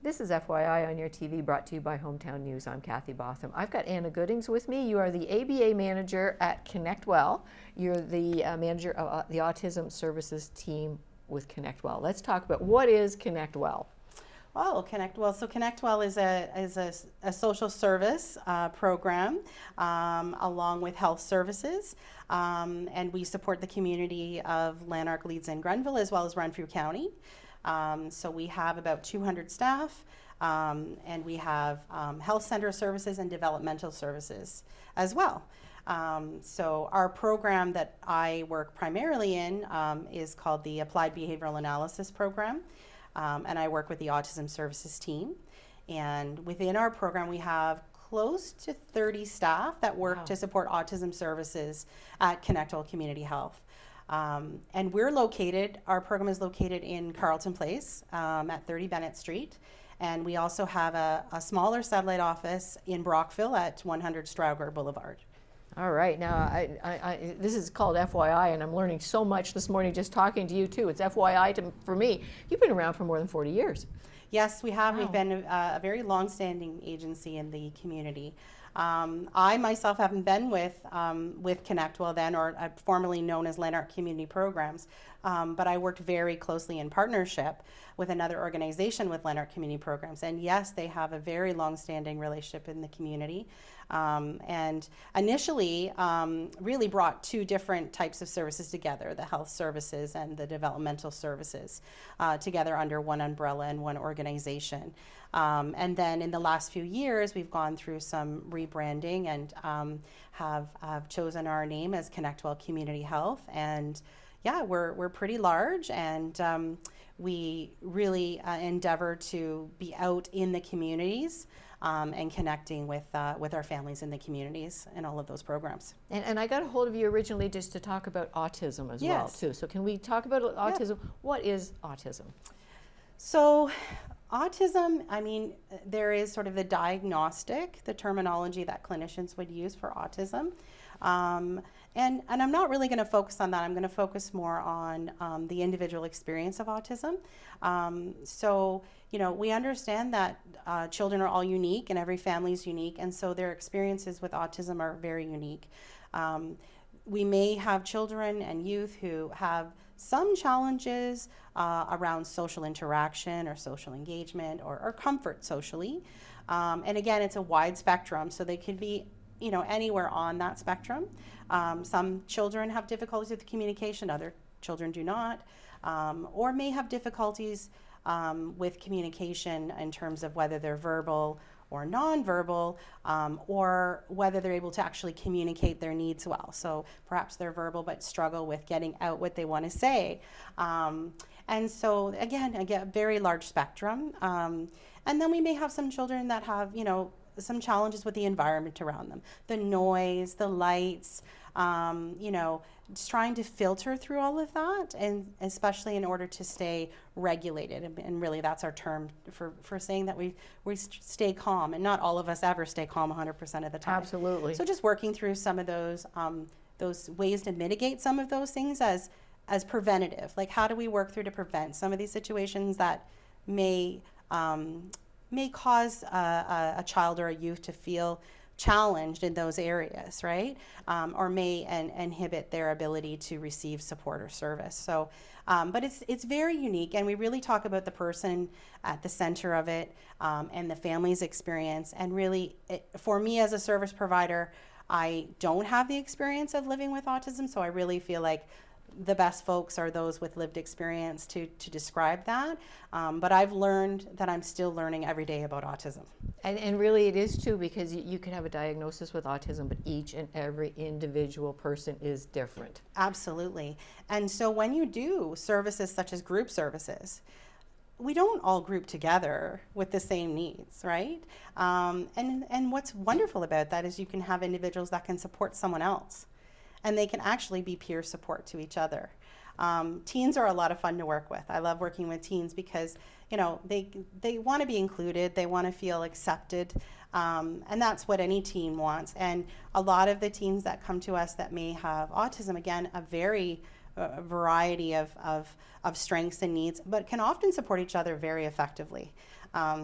This is FYI on your TV, brought to you by Hometown News. I'm Kathy Botham. I've got Anna Goodings with me. You are the ABA manager at Connect Well. You're the manager of the Autism Services team with Connect Well. Let's talk about what is Connect Well. Oh, Connect Well. So Connect Well is a social service program along with health services, and we support the community of Lanark, Leeds, and Grenville, as well as Renfrew County. So we have about 200 staff, and we have health center services and developmental services as well. So our program that I work primarily in is called the Applied Behavioral Analysis Program, and I work with the Autism Services team. And within our program, we have close to 30 staff that work to support autism services at Connect Well Community Health. And our program is located in Carleton Place at 30 Bennett Street. And we also have a smaller satellite office in Brockville at 100 Strauger Boulevard. All right, now this is called FYI, and I'm learning so much this morning just talking to you too. It's FYI for me. You've been around for more than 40 years. Yes, we have. Wow. We've been a very long-standing agency in the community. I myself haven't been with Connect Well then, or formerly known as Lanark Community Programs, but I worked very closely in partnership with another organization with Lanark Community Programs. And yes, they have a very long-standing relationship in the community. And initially really brought two different types of services together, the health services and the developmental services together under one umbrella and one organization. And then in the last few years, we've gone through some rebranding and have chosen our name as Connect Well Community Health. And yeah, we're pretty large, and we really endeavor to be out in the communities and connecting with our families in the communities and all of those programs. And I got a hold of you originally just to talk about autism as well too. So can we talk about autism? Yeah. What is autism? So autism, I mean, there is sort of the terminology that clinicians would use for autism. And I'm not really going to focus on that. I'm going to focus more on the individual experience of autism. So, you know, we understand that children are all unique and every family is unique, and so their experiences with autism are very unique. We may have children and youth who have some challenges around social interaction or social engagement or comfort socially. And again, it's a wide spectrum, so they could be, you know, anywhere on that spectrum. Some children have difficulties with communication, other children do not, or may have difficulties with communication in terms of whether they're verbal or nonverbal, or whether they're able to actually communicate their needs well. So perhaps they're verbal but struggle with getting out what they want to say. And so again, a very large spectrum. And then we may have some children that have, you know, some challenges with the environment around them, the noise, the lights, you know, just trying to filter through all of that, and especially in order to stay regulated. And really that's our term for saying that we stay calm, and not all of us ever stay calm 100% of the time. Absolutely. So just working through some of those ways to mitigate some of those things as preventative. Like, how do we work through to prevent some of these situations that may cause a child or a youth to feel challenged in those areas, right? Or may inhibit their ability to receive support or service. So, but it's very unique, and we really talk about the person at the center of it, and the family's experience. And really, for me as a service provider, I don't have the experience of living with autism, so I really feel like the best folks are those with lived experience to describe that. But I've learned that I'm still learning every day about autism. And really it is too, because you can have a diagnosis with autism, but each and every individual person is different. Absolutely. And so when you do services such as group services, we don't all group together with the same needs, right? And what's wonderful about that is you can have individuals that can support someone else, and they can actually be peer support to each other. Teens are a lot of fun to work with. I love working with teens because, you know, they want to be included, they want to feel accepted, and that's what any teen wants. And a lot of the teens that come to us that may have autism, again, a very variety of strengths and needs, but can often support each other very effectively.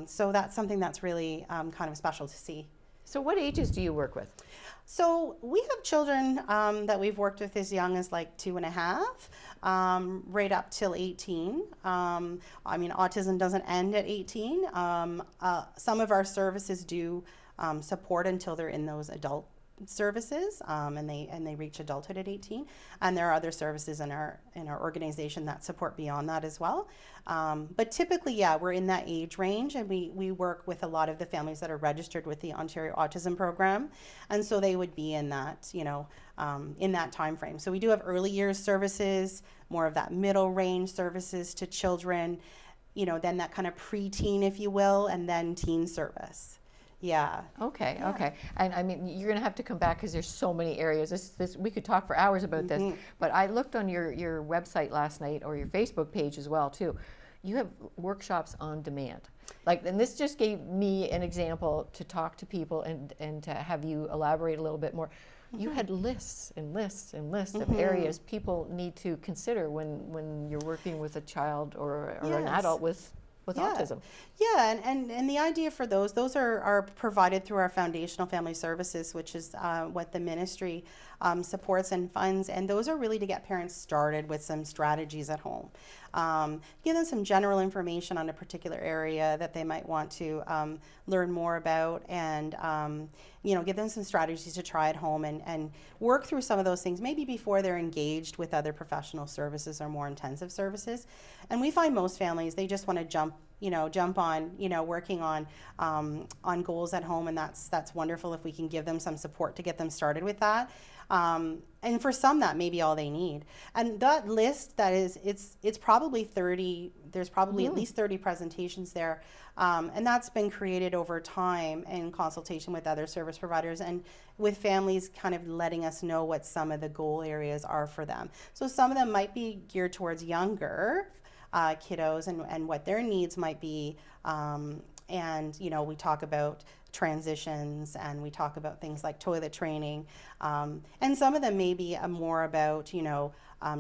So that's something that's really kind of special to see. So what ages do you work with? So we have children that we've worked with as young as like 2.5, right up till 18. I mean, autism doesn't end at 18. Some of our services do support until they're in those adult services, and they reach adulthood at 18. And there are other services in our organization that support beyond that as well. But typically, yeah, we're in that age range, and we work with a lot of the families that are registered with the Ontario Autism Program, and so they would be in that, in that time frame. So we do have early years services, more of that middle range services to children, then that kind of preteen, if you will, and then teen service. Yeah. Okay. And I mean, you're going to have to come back because there's so many areas. This we could talk for hours about this. But I looked on your website last night, or your Facebook page as well too. You have workshops on demand. And this just gave me an example to talk to people and to have you elaborate a little bit more. You had lists and lists and lists of areas people need to consider when you're working with a child or an adult with autism. Yeah, and the idea for those are provided through our foundational family services, which is what the ministry supports and funds, and those are really to get parents started with some strategies at home. Give them some general information on a particular area that they might want to learn more about, and give them some strategies to try at home and work through some of those things maybe before they're engaged with other professional services or more intensive services. And we find most families, they just want to jump on, working on goals at home, and that's wonderful if we can give them some support to get them started with that. And for some, that may be all they need. And that list, it's probably 30. There's probably at least 30 presentations there, and that's been created over time in consultation with other service providers and with families, kind of letting us know what some of the goal areas are for them. So some of them might be geared towards younger kiddos and what their needs might be. And we talk about transitions, and we talk about things like toilet training, and some of them may be more about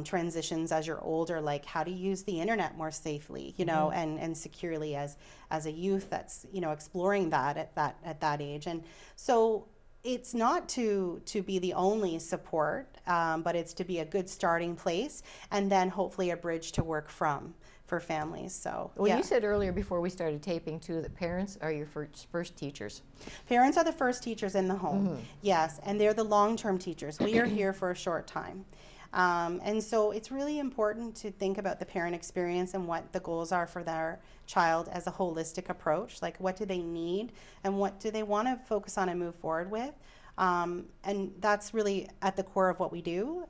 transitions as you're older, like how to use the internet more safely, and securely as a youth that's exploring that at that age. And so it's not to be the only support, but it's to be a good starting place, and then hopefully a bridge to work from for families. So you said earlier before we started taping too that parents are your first teachers. Parents are the first teachers in the home, yes, and they're the long-term teachers. We are here for a short time. And so it's really important to think about the parent experience and what the goals are for their child as a holistic approach. Like, what do they need and what do they want to focus on and move forward with? And that's really at the core of what we do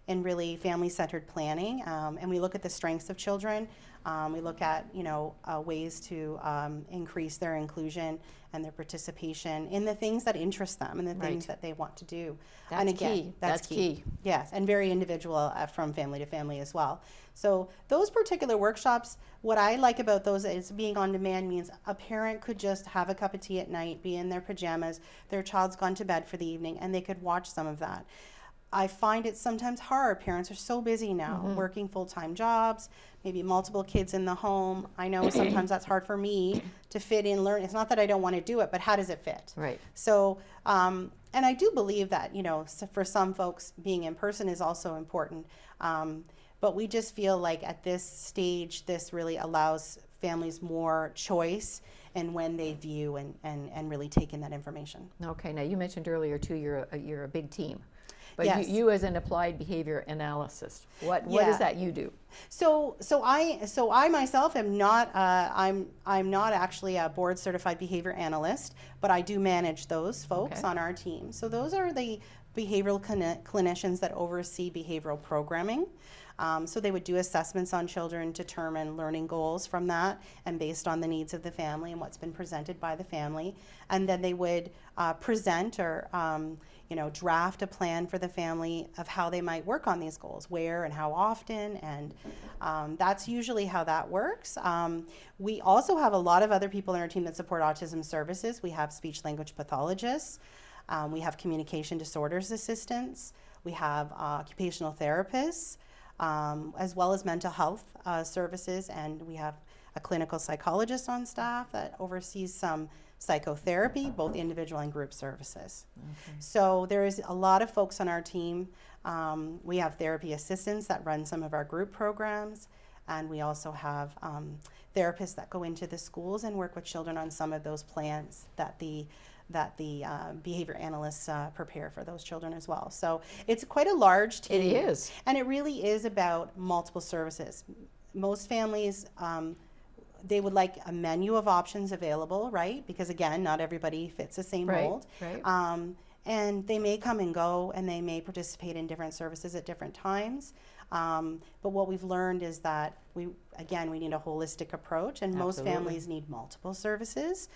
in really family-centered planning. And we look at the strengths of children. We look at ways to increase their inclusion and their participation in the things that interest them and the things that they want to do. That's and again, key. That's key. Yes, and very individual from family to family as well. So those particular workshops, what I like about those is being on demand means a parent could just have a cup of tea at night, be in their pajamas, their child's gone to bed for the evening, and they could watch some of that. I find it sometimes hard. Parents are so busy now, working full-time jobs, maybe multiple kids in the home. I know sometimes that's hard for me to fit in, learn. It's not that I don't want to do it, but how does it fit? Right. So, and I do believe that, for some folks, being in person is also important. But we just feel like at this stage, this really allows families more choice in when they view and really take in that information. Okay. Now, you mentioned earlier, too, you're a big team. But yes. you as an applied behavior analyst, what is that you do? So I myself am not I'm not actually a board certified behavior analyst, but I do manage those folks on our team. So those are the behavioral clinicians that oversee behavioral programming. So they would do assessments on children, determine learning goals from that, and based on the needs of the family and what's been presented by the family, and then they would present or draft a plan for the family of how they might work on these goals, where and how often, and that's usually how that works. We also have a lot of other people in our team that support autism services. We have speech language pathologists, we have communication disorders assistants, we have occupational therapists, as well as mental health services, and we have a clinical psychologist on staff that oversees some psychotherapy, both individual and group services. Okay. So there is a lot of folks on our team. We have therapy assistants that run some of our group programs, and we also have therapists that go into the schools and work with children on some of those plans that the behavior analysts prepare for those children as well. So it's quite a large team. It is. And it really is about multiple services. Most families, they would like a menu of options available, right? Because again, not everybody fits the same mold. Right. And they may come and go, and they may participate in different services at different times. But what we've learned is that we need a holistic approach, and most Absolutely. families need multiple services.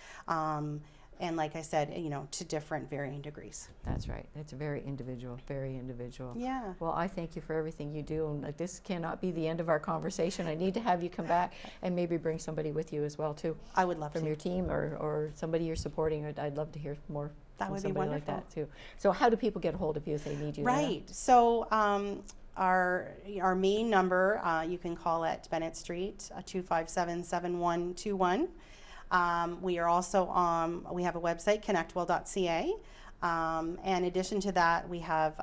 And like I said, to different varying degrees. That's right. It's very individual, very individual. Yeah. Well, I thank you for everything you do, and this cannot be the end of our conversation. I need to have you come back and maybe bring somebody with you as well, too. I would love from to. your team or somebody you're supporting. I'd love to hear more That from would be somebody like wonderful. that, too. So how do people get a hold of you if they need you? Right. So our main number, you can call at Bennett Street, 257-7121. We are also we have a website, connectwell.ca. And in addition to that, we have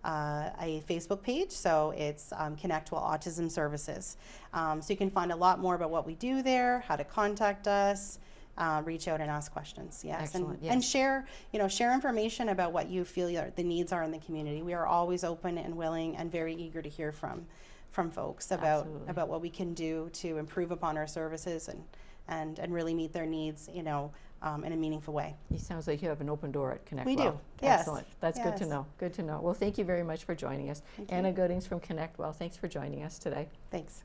a Facebook page, so it's Connect Well Autism Services. So you can find a lot more about what we do there, how to contact us, reach out and ask questions. Yes. Excellent, And yes. share information about what you feel the needs are in the community. We are always open and willing and very eager to hear from folks about Absolutely. what we can do to improve upon our services and really meet their needs, in a meaningful way. It sounds like you have an open door at Connect We Well. do, yes. Excellent. That's good to Yes. know. Good to know. Well, thank you very much for joining us. Thank you. Anna Goodings from Connect Well, thanks for joining us today. Thanks.